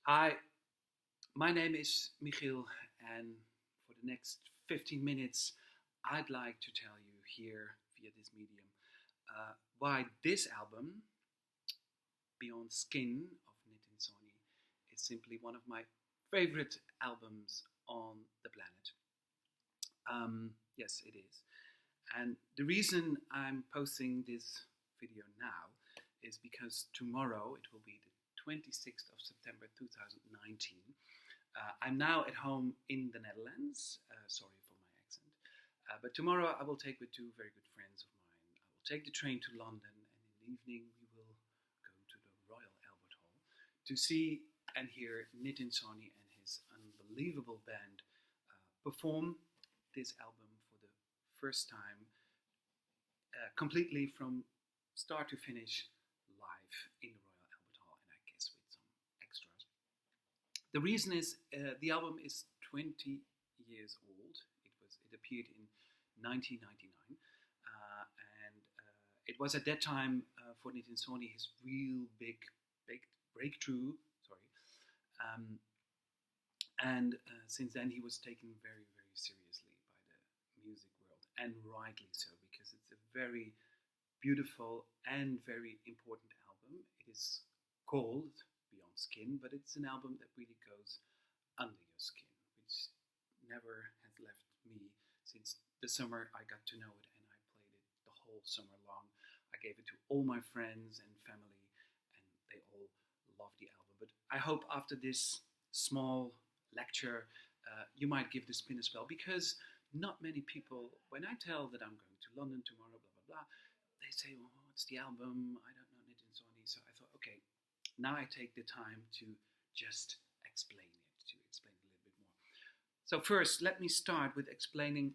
Hi, my name is Michiel, and for the next 15 minutes, I'd like to tell you here via this medium why this album, Beyond Skin of Nitin Sawhney, is simply one of my favorite albums on the planet. Yes, it is. And the reason I'm posting this video now is because tomorrow, it will be the 26th of September 2019. I'm now at home in the Netherlands. Sorry for my accent. But tomorrow I will take with two very good friends of mine. I will take the train to London, and in the evening we will go to the Royal Albert Hall to see and hear Nitin Sawhney and his unbelievable band perform this album for the first time, completely from start to finish, live in the Royal Albert Hall, and I guess with some extras. The reason is the album is 20 years old. It appeared in 1999, and it was at that time for Nitin Sawhney his real big breakthrough. Sorry, um, and since then he was taken very seriously by the music world, and rightly so, because it's a very beautiful and very important album. It is called Beyond Skin, but it's an album that really goes under your skin, which never has left me since the summer I got to know it, and I played it the whole summer long. I gave it to all my friends and family, and they all loved the album. But I hope after this small lecture, you might give the spin as well, because not many people, when I tell that I'm going to London tomorrow, blah blah blah, they say, "Oh, what's the album? I don't know Nitin Sawhney." So I thought, okay, now I take the time to just explain it, to explain it a little bit more. So first, let me start with explaining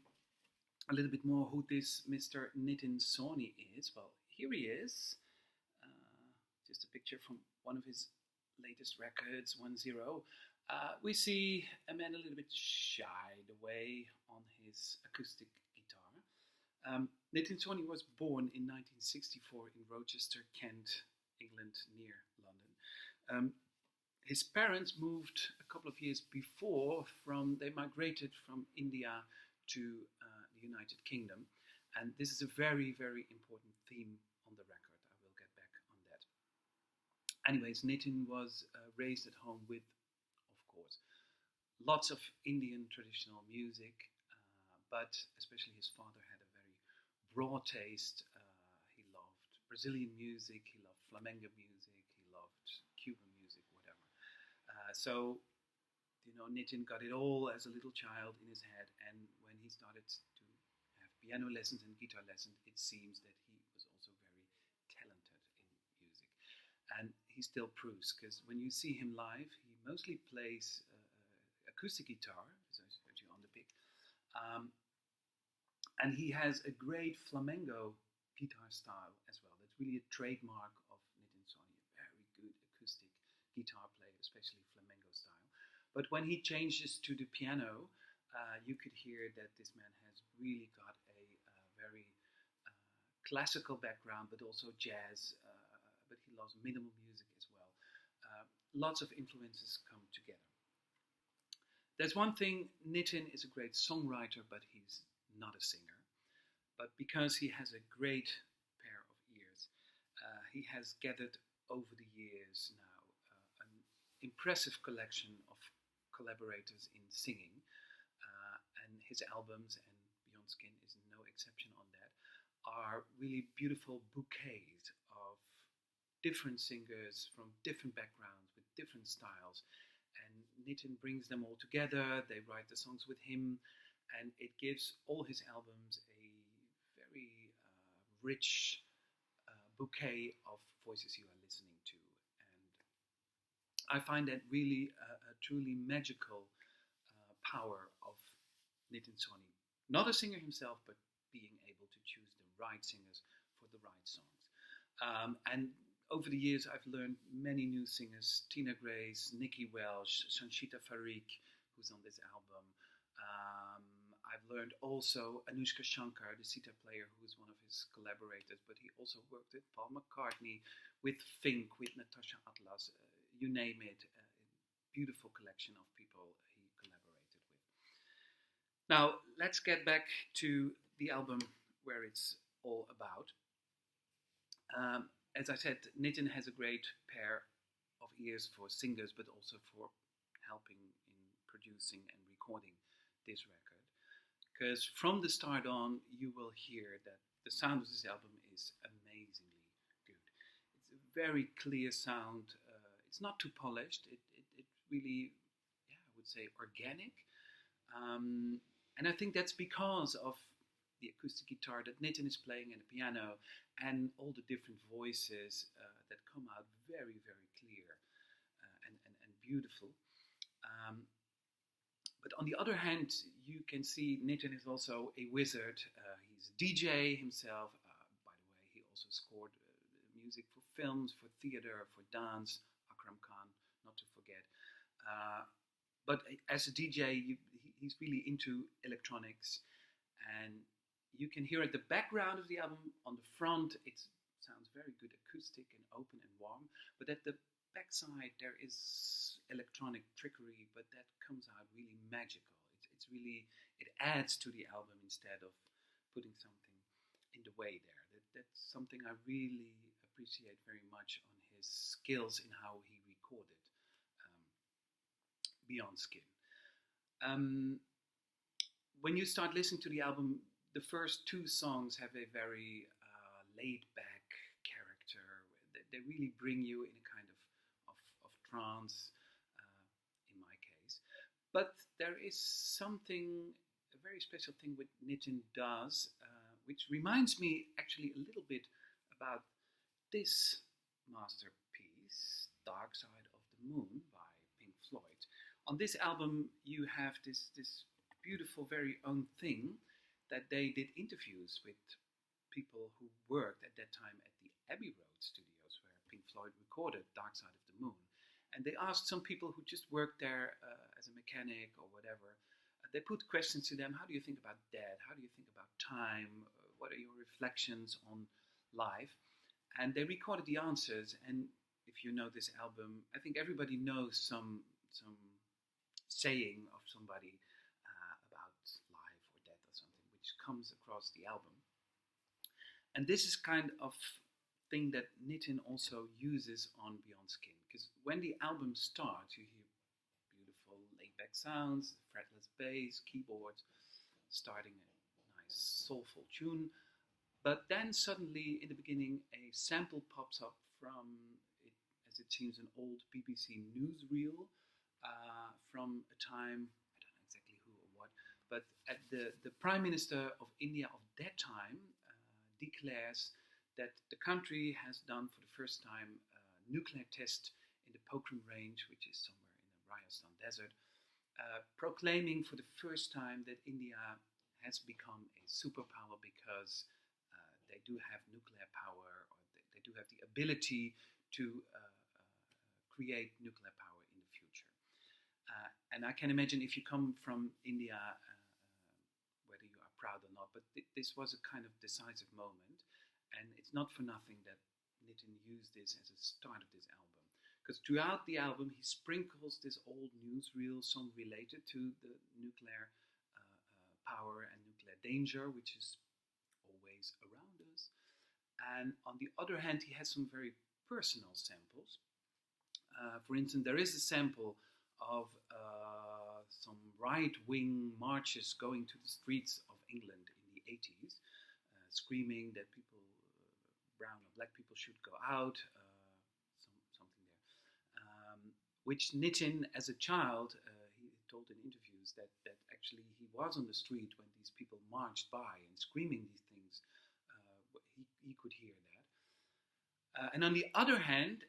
a little bit more who this Mr. Nitin Sawhney is. Well, here he is. Uh, just a picture from one of his latest records, 1-0. We see a man a little bit shied away on his acoustic guitar. Nitin Sawhney was born in 1964 in Rochester, Kent, England, near London. His parents moved a couple of years before they migrated from India to the United Kingdom. And this is a very important theme on the record. I will get back on that. Anyways, Nitin was raised at home with, of course, lots of Indian traditional music, but especially his father had a very broad taste. He loved Brazilian music, he loved flamenco music, he loved Cuban music, whatever. So, Nitin got it all as a little child in his head, and when he started to have piano lessons and guitar lessons, it seems that he was also very talented in music. And he still proves, because when you see him live, he mostly plays acoustic guitar, as I showed you on the pic, and he has a great flamenco guitar style as well. That's really a trademark of Nitin Sawhney, a very good acoustic guitar player, especially flamenco style. But when he changes to the piano, you could hear that this man has really got a very classical background, but also jazz, but he loves minimal music as well. Lots of influences come together. There's one thing, Nitin is a great songwriter, but he's not a singer. But because he has a great pair of ears, he has gathered over the years now an impressive collection of collaborators in singing, and his albums, and Beyond Skin is no exception on that, are really beautiful bouquets of different singers from different backgrounds with different styles. And Nitin brings them all together, they write the songs with him, and it gives all his albums a very rich bouquet of voices you are listening to. And I find that really a truly magical power of Nitin Sawhney. Not a singer himself, but being able to choose the right singers for the right songs. And over the years, I've learned many new singers: Tina Grace, Nikki Welsh, Sanchita Farik, who's on this album. I've learned also Anushka Shankar, the sitar player, who is one of his collaborators, but he also worked with Paul McCartney, with Fink, with Natasha Atlas, you name it. beautiful collection of people he collaborated with. Now, let's get back to the album where it's all about. As I said, Nitin has a great pair of ears for singers, but also for helping in producing and recording this record. Because from the start on, you will hear that the sound of this album is amazingly good. It's a very clear sound. It's not too polished. It really, yeah, I would say organic. And I think that's because of the acoustic guitar that Nitin is playing and the piano and all the different voices that come out very, very clear and beautiful. But on the other hand, you can see Nitin is also a wizard. He's a DJ himself. By the way, he also scored music for films, for theater, for dance. Akram Khan, not to forget. But as a DJ, he's really into electronics. And you can hear at the background of the album, on the front, it sounds very good, acoustic and open and warm. But at the backside, there is electronic trickery, but that comes out really magical. It's really, it adds to the album instead of putting something in the way there. That's something I really appreciate very much on his skills in how he recorded Beyond Skin. When you start listening to the album, the first two songs have a very laid-back character. They really bring you in a kind of trance, in my case. But there is something, a very special thing what Nitin does, which reminds me actually a little bit about this masterpiece, Dark Side of the Moon by Pink Floyd. On this album, you have this beautiful, very own thing that they did interviews with people who worked at that time at the Abbey Road studios where Pink Floyd recorded Dark Side of the Moon. And they asked some people who just worked there as a mechanic or whatever, they put questions to them. How do you think about death? How do you think about time? What are your reflections on life? And they recorded the answers. And if you know this album, I think everybody knows some saying of somebody about life or death or something, which comes across the album. And this is kind of thing that Nitin also uses on Beyond Skin, because when the album starts, you hear beautiful laid-back sounds, fretless bass, keyboards, starting a nice soulful tune. But then suddenly, in the beginning, a sample pops up from, as it seems, an old BBC newsreel from a time, I don't know exactly who or what, but at the Prime Minister of India of that time declares that the country has done for the first time a nuclear test in the Pokhran range, which is somewhere in the Rajasthan desert, proclaiming for the first time that India has become a superpower because they do have nuclear power, or they do have the ability to create nuclear power in the future. And I can imagine if you come from India, whether you are proud or not, but this was a kind of decisive moment. And it's not for nothing that Nitin used this as a start of this album. Because throughout the album, he sprinkles this old newsreel song related to the nuclear power and nuclear danger, which is always around us. And on the other hand, he has some very personal samples. For instance, there is a sample of some right-wing marches going to the streets of England in the 80s, screaming that people, brown or black people, should go out, something there. Which Nitin, as a child, he told in interviews that actually he was on the street when these people marched by and screaming these things. He could hear that. And on the other hand,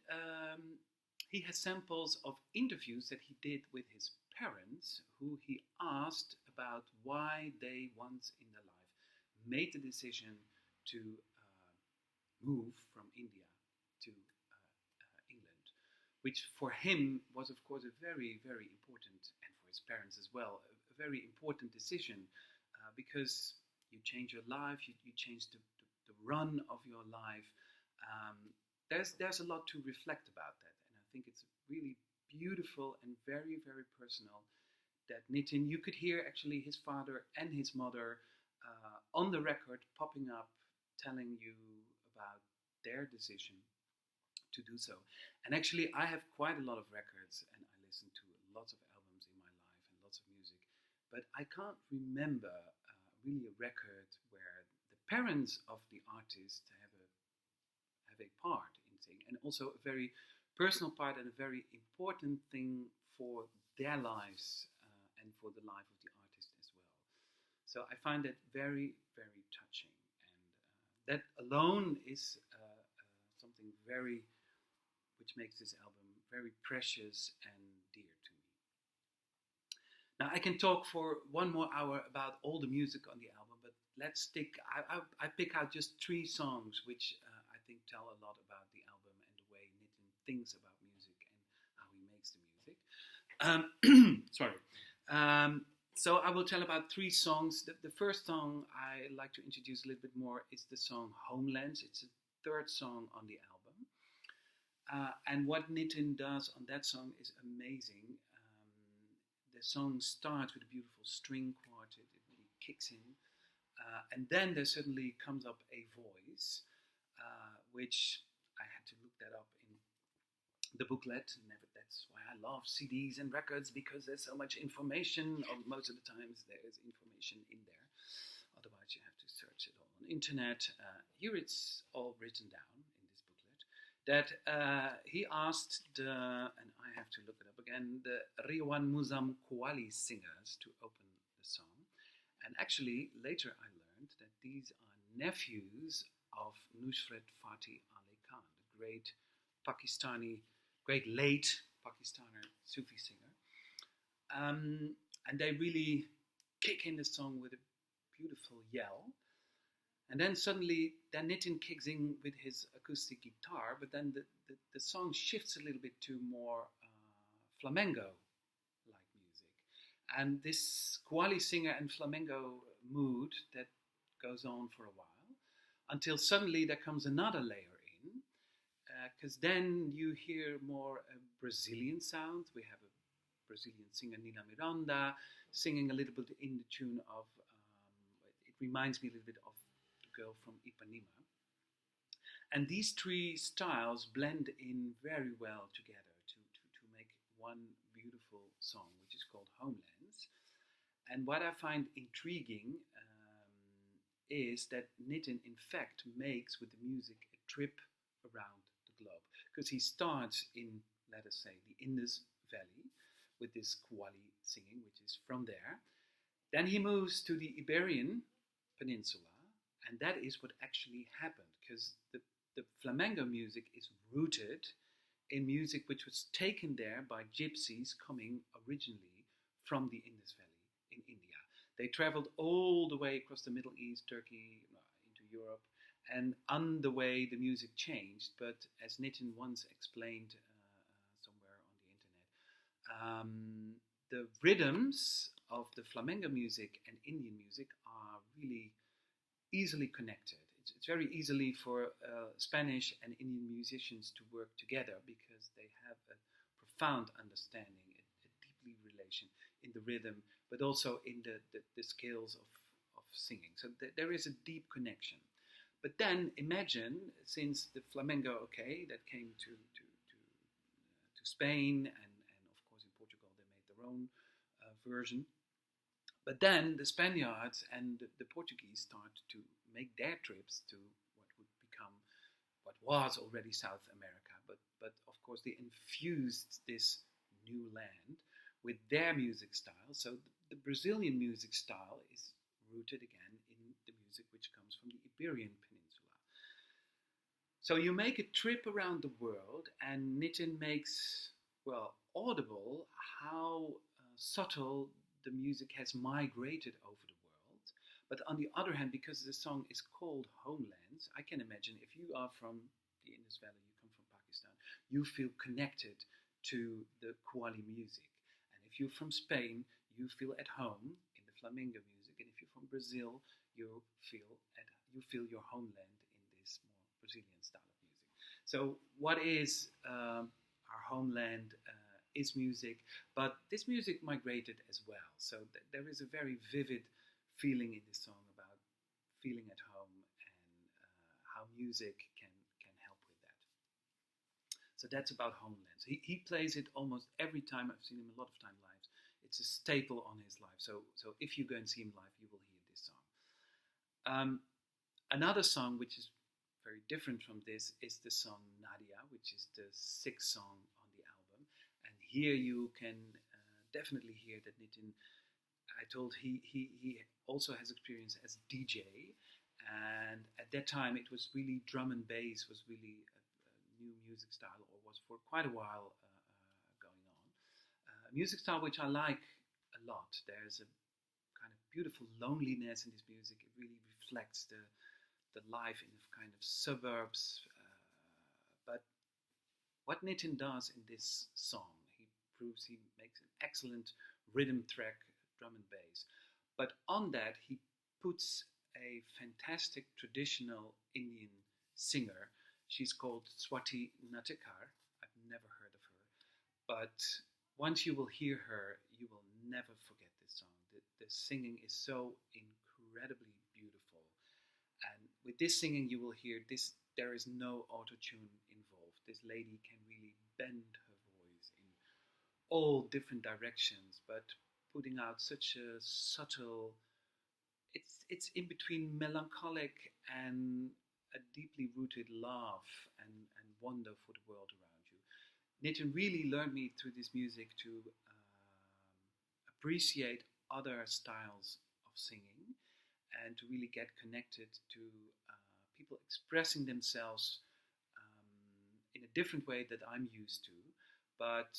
he has samples of interviews that he did with his parents, who he asked about why they once in their life made the decision to move from India to England, which for him was, of course, a very, very important, and for his parents as well, a very important decision, because you change your life, you change the run of your life. There's a lot to reflect about that, and I think it's a really beautiful and very, very personal. That Nitin, you could hear actually his father and his mother on the record popping up, telling you about their decision to do so. And actually, I have quite a lot of records, and I listen to lots of albums in my life and lots of music, but I can't remember really a record where the parents of the artist have a part in singing, and also a very personal part and a very important thing for their lives and for the life of the artist as well. So I find that very, very touching, and that alone is something very, which makes this album very precious and dear to me. Now I can talk for 1 more hour about all the music on the album, but let's stick. I pick out just 3 songs which I think tell a lot about the album and the way Nitin thinks about music and how he makes the music. Sorry. So I will tell about 3 songs. The first song I like to introduce a little bit more is the song Homelands. It's the 3rd song on the album. And what Nitin does on that song is amazing. The song starts with a beautiful string quartet. It really kicks in. And then there suddenly comes up a voice, which I had to look that up in the booklet. That's why I love CDs and records, because there's so much information. Most of the times there is information in there. Otherwise you have to search it all on the internet. Here it's all written down in this booklet. That he asked and I have to look it up again, the Riwan Muzam Kuali singers to open the song. And actually later I learned that these are nephews of Nusrat Fateh Ali Khan, the great late Pakistani Sufi singer. And they really kick in the song with a beautiful yell. And then suddenly, Nitin kicks in with his acoustic guitar, but then the song shifts a little bit to more flamenco-like music. And this Qawwali singer and flamenco mood that goes on for a while, until suddenly there comes another layer in, because then you hear more a Brazilian sound. We have a Brazilian singer, Nina Miranda, singing a little bit in the tune of, it reminds me a little bit of the girl from Ipanema. And these 3 styles blend in very well together to make one beautiful song, which is called Homelands. And what I find intriguing is that Nitin, in fact, makes with the music a trip around the globe. Because he starts in, let us say, the Indus Valley with this Qawwali singing, which is from there. Then he moves to the Iberian Peninsula, and that is what actually happened, because the flamenco music is rooted in music which was taken there by gypsies coming originally from the Indus Valley in India. They traveled all the way across the Middle East, Turkey, into Europe, and on the way the music changed. But as Nitin once explained somewhere on the internet, the rhythms of the flamenco music and Indian music are really easily connected. It's very easily for Spanish and Indian musicians to work together, because they have a profound understanding, a deeply relation in the rhythm, but also in the skills of singing. So there is a deep connection. But then imagine, since the flamenco, that came to Spain, and of course in Portugal they made their own version. But then the Spaniards and the Portuguese start to make their trips to what was already South America. But of course they infused this new land with their music style. So the Brazilian music style is rooted again in the music which comes from the Iberian Peninsula. So you make a trip around the world, and Nitin makes, audible how subtle the music has migrated over the world. But on the other hand, because the song is called Homelands, I can imagine if you are from the Indus Valley, you come from Pakistan, you feel connected to the Qawwali music. And if you're from Spain, you feel at home in the flamenco music. And if you're from Brazil, you feel your homeland in this more Brazilian style of music. So what is our homeland is music, but this music migrated as well. So there is a very vivid feeling in this song about feeling at home and how music can help with that. So that's about Homelands. He plays it almost every time. I've seen him a lot of time live. It's a staple on his live. So if you go and see him live, you will hear this song. Another song which is very different from this is the song Nadia, which is the 6th song on the album. And here you can definitely hear that Nitin, I told he also has experience as DJ. And at that time it was really drum and bass was really a new music style, or was for quite a while going on. A music style which I like a lot. There's a kind of beautiful loneliness in this music. It really reflects the life in the kind of suburbs. But what Nitin does in this song, he makes an excellent rhythm track, drum and bass. But on that, he puts a fantastic traditional Indian singer. She's called Swati Natakar. I've never heard of her. But once you will hear her, you will never forget this song. The singing is so incredibly beautiful. And with this singing, you will hear this. There is no auto-tune involved. This lady can really bend her voice in all different directions, but putting out such a subtle. It's in between melancholic and a deeply rooted love and wonder for the world around you. Nitin really learned me through this music to appreciate other styles of singing, and to really get connected to people expressing themselves in a different way that I'm used to. But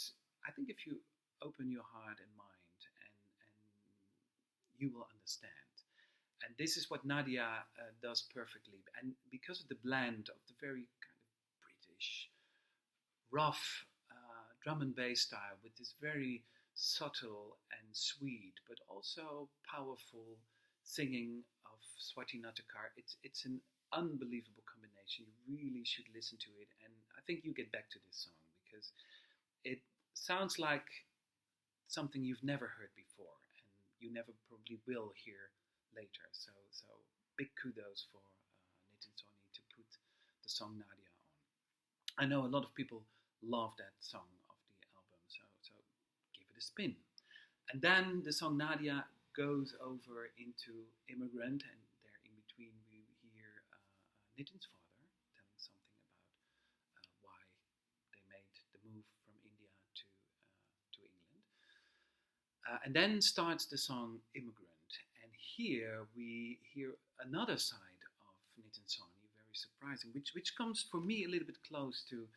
I think if you open your heart and mind, and you will understand. And this is what Nadia does perfectly. And because of the blend of the very kind of British, rough drum and bass style with this very subtle and sweet, but also powerful singing of Swati Natakar, it's an unbelievable combination. You really should listen to it, and I think you get back to this song because it sounds like something you've never heard before, and you never probably will hear later. So big kudos for Nitin Sawhney to put the song Nadia on. I know a lot of people love that song of the album, so give it a spin. And then the song Nadia goes over into Immigrant, and there in between we hear Nitin's father telling something about why they made the move from India to England. And then starts the song Immigrant. And here we hear another side of Nitin Sawhney, very surprising, which comes for me a little bit close to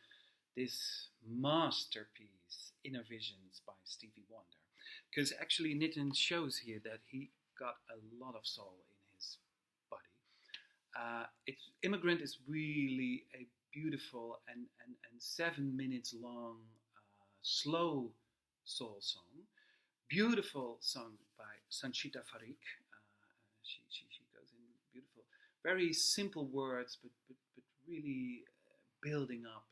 this masterpiece, Inner Visions by Stevie Wonder. Because actually Nitin shows here that he got a lot of soul in his body. Immigrant is really a beautiful and 7 minutes long slow soul song. Beautiful song by Sanchita Farik. She goes in beautiful, very simple words, but really building up.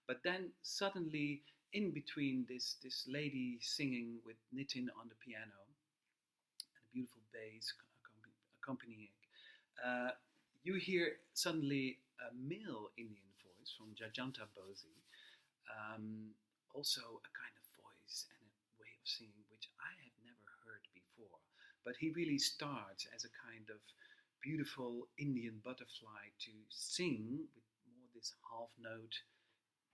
But then suddenly, in between this lady singing with Nitin on the piano and a beautiful bass accompanying, you hear suddenly a male Indian voice from Jajanta Bose, also a kind of voice and a way of singing which I have never heard before. But he really starts as a kind of beautiful Indian butterfly to sing with more this half-note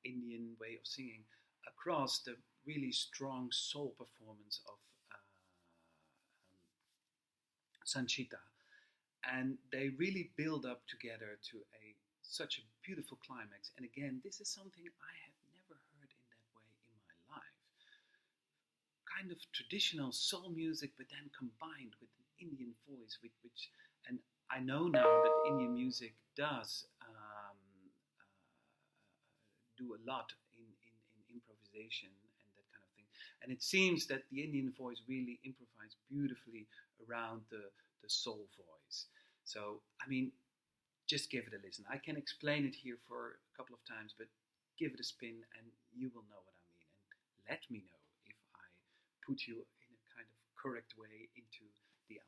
Indian way of singing across the really strong soul performance of Sanchita. And they really build up together to such a beautiful climax. And again, this is something I have never heard in that way in my life. Kind of traditional soul music, but then combined with an Indian voice, and I know now that Indian music does do a lot in improvisation and that kind of thing. And it seems that the Indian voice really improvises beautifully around the soul voice. So, I mean, just give it a listen. I can explain it here for a couple of times, but give it a spin and you will know what I mean. And let me know if I put you in a kind of correct way into the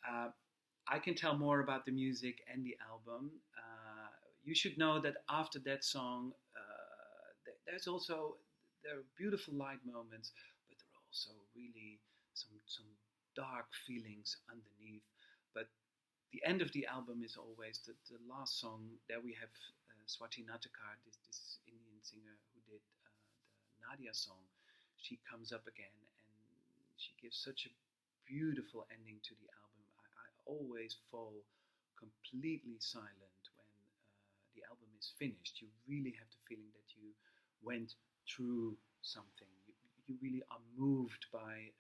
album. I can tell more about the music and the album. You should know that after that song, there are beautiful light moments, but there are also really some dark feelings underneath. But the end of the album is always the last song. There we have Swati Natakar, this Indian singer who did the Nadia song. She comes up again and she gives such a beautiful ending to the album. I always fall completely silent when the album is finished. You really have the feeling that you went through something. You really are moved by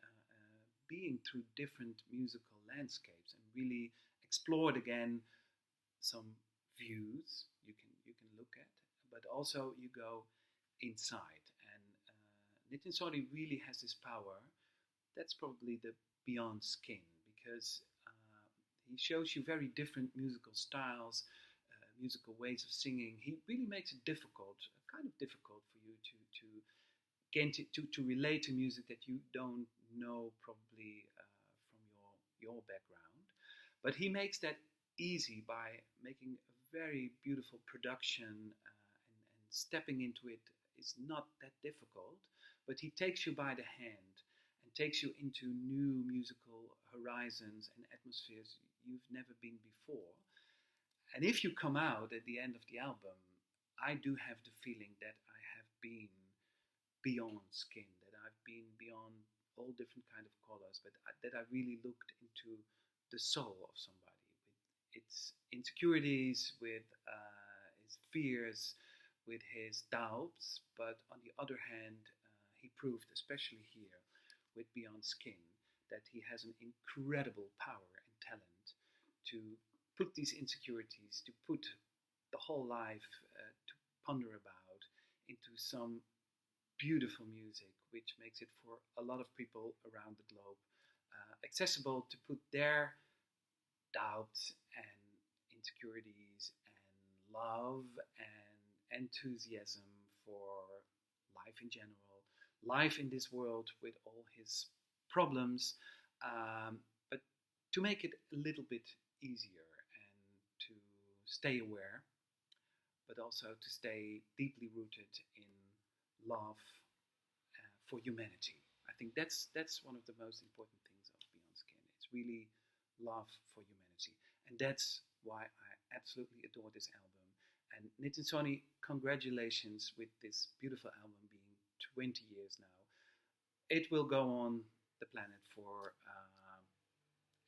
being through different musical landscapes and really explored again some views you can look at, but also you go inside. And Nitin Sawhney really has this power. That's probably the Beyond Skin, because he shows you very different musical styles, musical ways of singing. He really makes it difficult, kind of difficult for you to relate to music that you don't know probably from your background. But he makes that easy by making a very beautiful production, and stepping into it is not that difficult. But he takes you by the hand and takes you into new musical horizons and atmospheres you've never been before. And if you come out at the end of the album, I do have the feeling that I have been beyond skin, that I've been beyond all different kind of colors, but that I really looked into the soul of somebody, with its insecurities, with his fears, with his doubts. But on the other hand, he proved, especially here with Beyond Skin, that he has an incredible power and talent to put these insecurities, to put the whole life to ponder about into some beautiful music, which makes it for a lot of people around the globe accessible to put their doubts and insecurities and love and enthusiasm for life in general, life in this world with all his problems, but to make it a little bit easier and to stay aware, but also to stay deeply rooted in love for humanity. I think that's one of the most important things of Beyond Skin. It's really love for humanity, and that's why I absolutely adore this album. And Nitin Sawhney, congratulations with this beautiful album being 20 years now. It will go on the planet for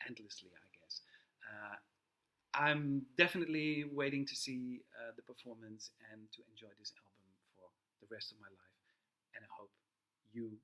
endlessly, I guess. I'm definitely waiting to see the performance and to enjoy this album for the rest of my life. And I hope you